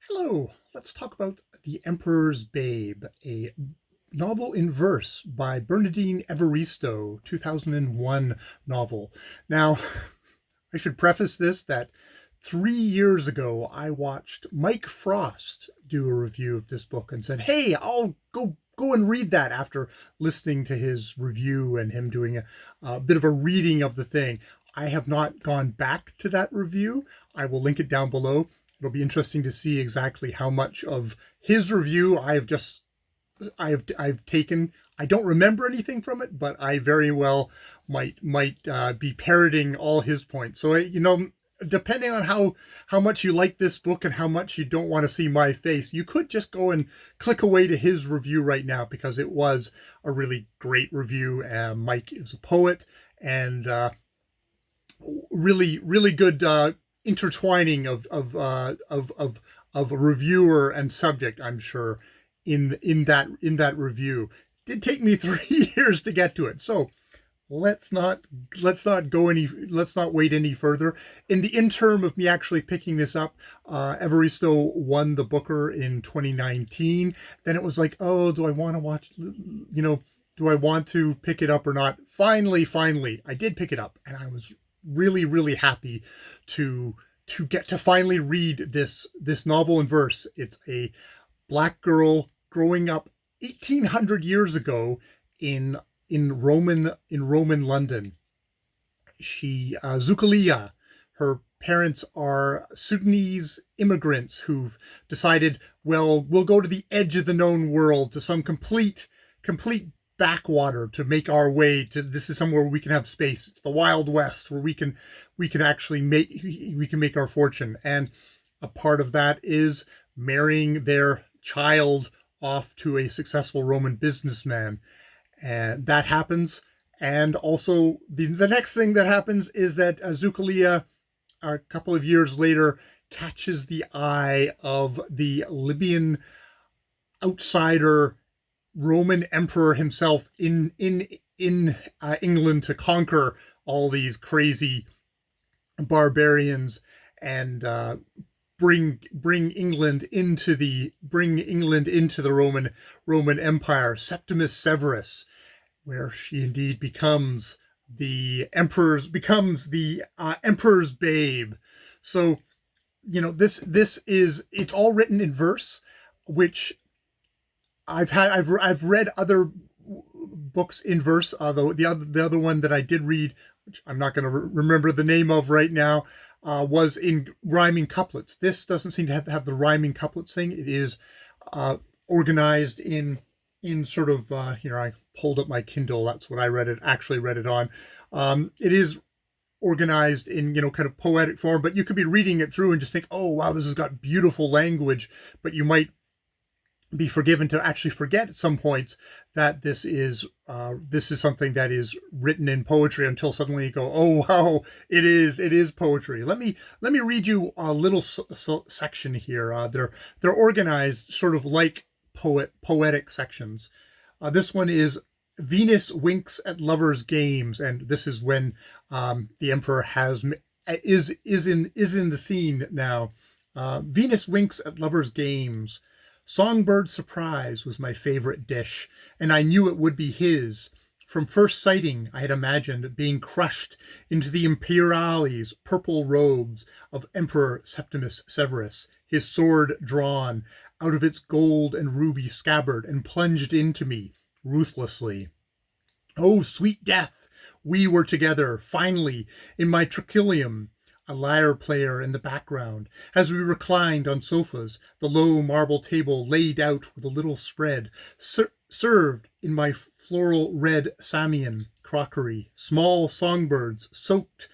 Hello, let's talk about The Emperor's Babe, a novel in verse by Bernardine Evaristo, 2001 novel. Now, I should preface this that 3 years ago I watched Mike Frost do a review of this book and said, "Hey, I'll go and read that," after listening to his review and him doing a bit of a reading of the thing. I have not gone back to that review. I will link it down below. It'll be interesting to see exactly how much of his review I've taken. I don't remember anything from it, but I very well might be parroting all his points. So depending on how much you like this book and how much you don't want to see my face, you could just go and click away to his review right now, because it was a really great review. Mike is a poet, and really good intertwining of a reviewer and subject, I'm sure, in that review. It did take me 3 years to get to it, so let's not let's not wait any further. In the interim of me actually picking this up, Evaristo won the Booker in 2019. Then it was like, oh, do I want to watch? Do I want to pick it up or not? Finally, I did pick it up, and I was really happy to get to finally read this novel in verse. It's a black girl growing up 1800 years ago in Roman London. She Zucalia, her parents are Sudanese immigrants who've decided, well, we'll go to the edge of the known world, to some complete backwater, to make our way to. This is somewhere where we can have space. It's the Wild West, where we can actually make our fortune. And a part of that is marrying their child off to a successful Roman businessman. And that happens. And also the next thing that happens is that Zucalia, a couple of years later, catches the eye of the Libyan outsider Roman emperor himself in England, to conquer all these crazy barbarians and bring England into the Roman Empire. Septimus Severus, where she indeed becomes the emperor's babe. So it's all written in verse, which I've read other books in verse. Although the other one that I did read, which I'm not going to remember the name of right now, was in rhyming couplets. This doesn't seem to have the rhyming couplets thing. It is organized in sort of here, I pulled up my Kindle. That's what I actually read it on. It is organized in kind of poetic form, but you could be reading it through and just think, oh wow, this has got beautiful language, but you might be forgiven to actually forget at some points that this is something that is written in poetry, until suddenly you go, oh wow, it is poetry. Let me read you a little section here. They're organized sort of like poetic sections. This one is Venus winks at lovers' games, and this is when the emperor is in the scene now. Venus winks at lovers' games. Songbird surprise was my favorite dish, and I knew it would be his. From first sighting, I had imagined being crushed into the imperiale's purple robes of Emperor Septimus Severus, his sword drawn out of its gold and ruby scabbard and plunged into me ruthlessly. Oh, sweet death! We were together, finally, in my trachelium, a lyre player in the background, as we reclined on sofas, the low marble table laid out with a little spread, served in my floral red Samian crockery, small songbirds soaked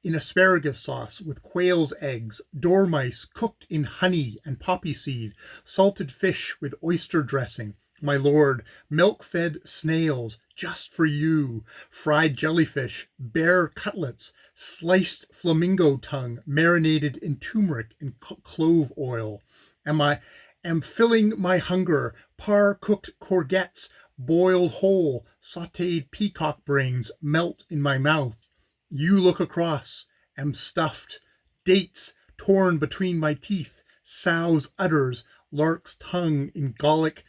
in asparagus sauce with quail's eggs, dormice cooked in honey and poppy seed, salted fish with oyster dressing, my lord, milk-fed snails just for you, fried jellyfish, bear cutlets, sliced flamingo tongue marinated in turmeric and clove oil. Am filling my hunger, par-cooked courgettes, boiled whole, sautéed peacock brains melt in my mouth. You look across, am stuffed, dates torn between my teeth, Sow's udders, lark's tongue in garlic,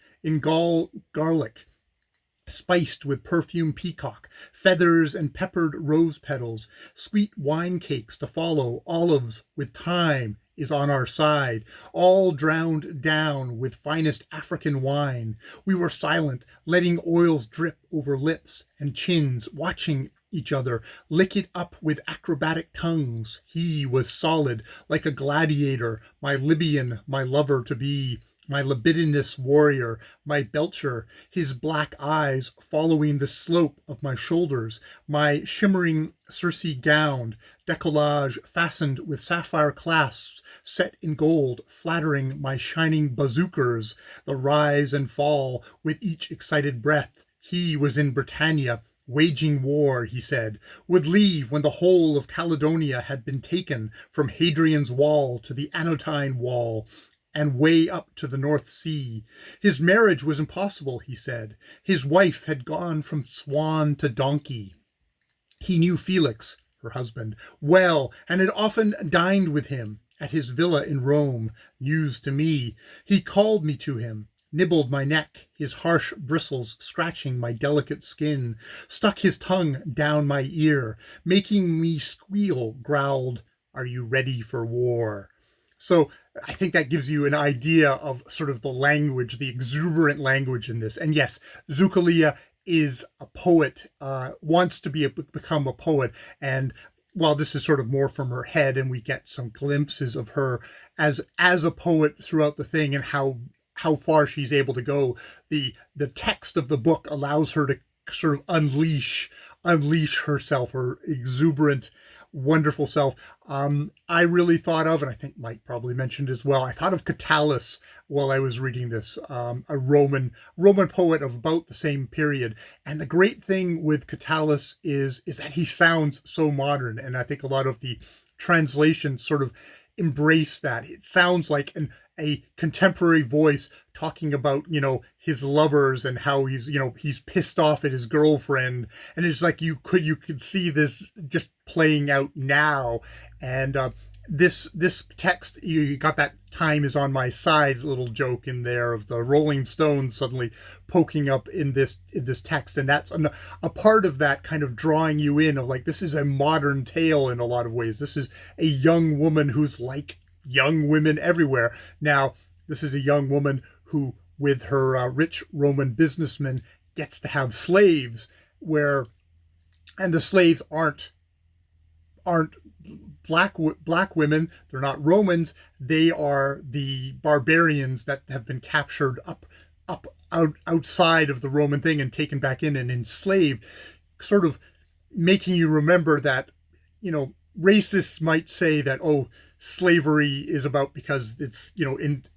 spiced with perfume peacock, feathers and peppered rose petals, sweet wine cakes to follow, olives with thyme is on our side, all drowned down with finest African wine. We were silent, letting oils drip over lips and chins, watching each other, lick it up with acrobatic tongues. He was solid, like a gladiator, my Libyan, my lover to be, my libidinous warrior, my belcher, his black eyes following the slope of my shoulders, my shimmering Circe gown, decollage fastened with sapphire clasps set in gold, flattering my shining bazookas, the rise and fall with each excited breath. He was in Britannia, waging war, he said, would leave when the whole of Caledonia had been taken, from Hadrian's Wall to the Anotine Wall, and way up to the North Sea. His marriage was impossible, he said. His wife had gone from swan to donkey. He knew Felix, her husband, well, and had often dined with him at his villa in Rome. News to me. He called me to him, nibbled my neck, his harsh bristles scratching my delicate skin, stuck his tongue down my ear, making me squeal, growled, "Are you ready for war?" So I think that gives you an idea of sort of the language, the exuberant language in this. And yes, Zucalia is a poet, wants to become a poet. And while this is sort of more from her head, and we get some glimpses of her as a poet throughout the thing, and how far she's able to go, the text of the book allows her to sort of unleash herself, her exuberant, wonderful self. I really thought of, and I think Mike probably mentioned as well, I thought of Catullus while I was reading this, a Roman poet of about the same period. And the great thing with Catullus is that he sounds so modern, and I think a lot of the translations sort of embrace that. It sounds like a contemporary voice talking about, his lovers and how he's pissed off at his girlfriend, and it's like you could see this just playing out now. And this text, you got that "time is on my side" little joke in there of the Rolling Stones suddenly poking up in this text, and that's a part of that kind of drawing you in of like, this is a modern tale in a lot of ways. This is a young woman who's like young women everywhere. Now, this is a young woman who, with her rich Roman businessman, gets to have slaves, and the slaves aren't black women. They're not Romans. They are the barbarians that have been captured outside of the Roman thing and taken back in and enslaved, sort of making you remember that, racists might say that, oh, slavery is about because it's,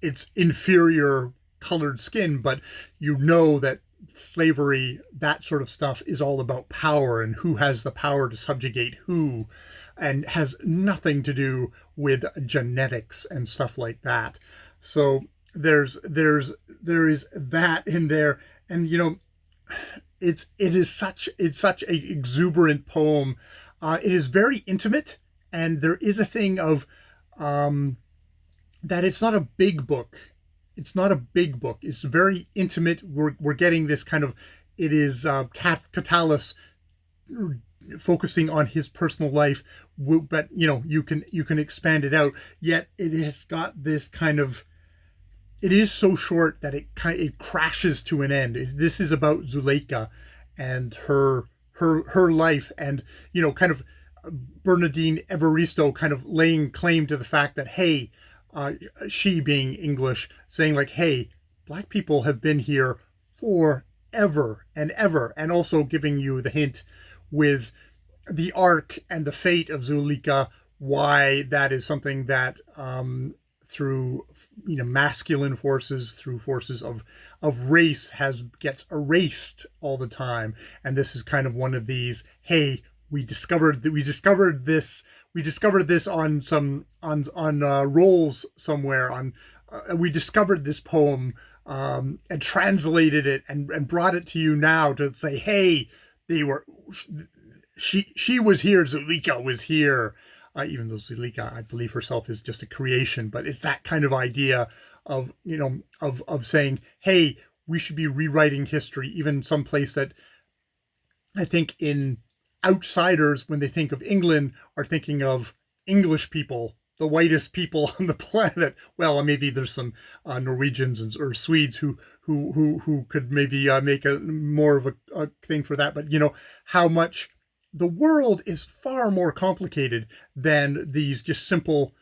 it's inferior colored skin, but that slavery, that sort of stuff, is all about power and who has the power to subjugate who, and has nothing to do with genetics and stuff like that. So there is that in there. And it's such a exuberant poem. It is very intimate, and there is a thing of that it's not a big book. It's not a big book. It's very intimate. We're getting this kind of, it is Catullus focusing on his personal life, but you can expand it out. Yet it has got this kind of, it is so short that it crashes to an end. This is about Zuleika and her life, and kind of Bernardine Evaristo kind of laying claim to the fact that, hey, she being English, saying like, hey, black people have been here forever and ever, and also giving you the hint with the arc and the fate of Zuleika, why that is something that through masculine forces, through forces of race, gets erased all the time. And this is kind of one of these, hey, we discovered this on some on rolls somewhere, we discovered this poem and translated it and brought it to you now to say, hey, she was here, Zuleika was here. even though Zulika, I believe herself is just a creation, but it's that kind of idea of, of saying, hey, we should be rewriting history, even someplace that I think in outsiders, when they think of England, are thinking of English people, the whitest people on the planet. Well, maybe there's some Norwegians or Swedes who could maybe make a more of a thing for that. But how much the world is far more complicated than these just simple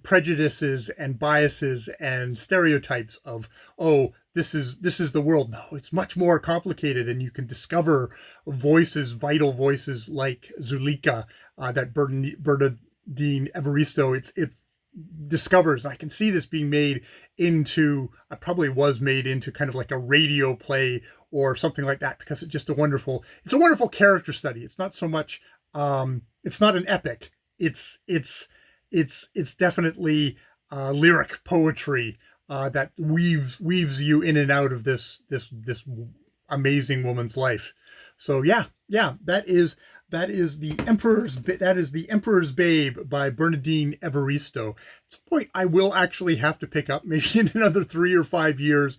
prejudices and biases and stereotypes of, oh, this is the world. No, it's much more complicated, and you can discover voices, vital voices like Zulika, that Bernardine Evaristo. It discovers. And I can see this being made into, probably was made into kind of like a radio play or something like that, because it's a wonderful character study. It's not so much, it's not an epic. It's definitely lyric poetry that weaves you in and out of this amazing woman's life. So yeah, that is the Emperor's Babe by Bernardine Evaristo. It's a point I will actually have to pick up, maybe in another 3 or 5 years.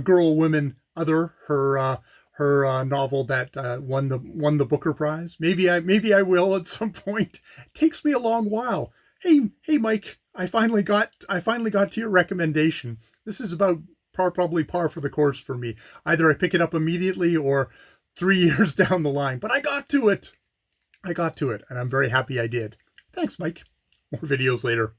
Girl, Women, Other, her novel that won the Booker Prize. Maybe I will at some point. It takes me a long while. Hey, Mike, I finally got to your recommendation. This is about probably par for the course for me. Either I pick it up immediately or 3 years down the line. But I got to it, and I'm very happy I did. Thanks, Mike. More videos later.